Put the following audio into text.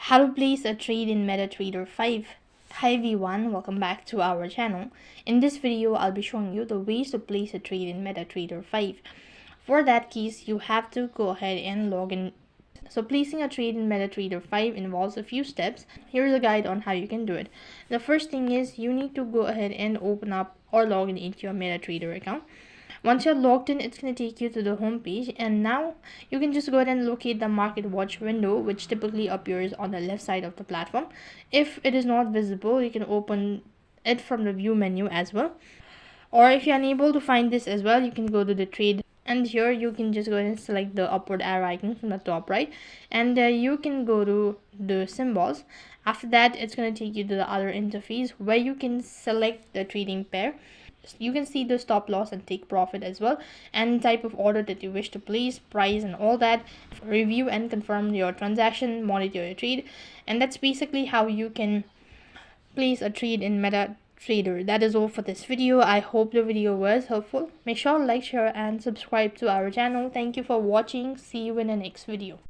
How to place a trade in Metatrader 5. Hi everyone, welcome back to our channel. In this video, I'll be showing you the ways to place a trade in Metatrader 5. For that case, you have to go ahead and log in. So placing a trade in Metatrader 5 involves a few steps. Here's a guide on how you can do it. The first thing is you need to go ahead and open up or log in into your Metatrader account. Once you're logged in, it's going to take you to the home page, and now you can just go ahead and locate the market watch window, which typically appears on the left side of the platform. If it is not visible, you can open it from the view menu as well, or if you're unable to find this as well, you can go to the trade, and here you can just go ahead and select the upward arrow icon from the top right, and you can go to the symbols. After that, it's going to take you to the other interface where you can select the trading pair. You can see the stop loss and take profit as well, and type of order that you wish to place, price and all that. Review and confirm your transaction, monitor your trade, and that's basically how you can place a trade in MetaTrader. That is all for this video. I hope the video was helpful. Make sure to like, share and subscribe to our channel. Thank you for watching. See you in the next video.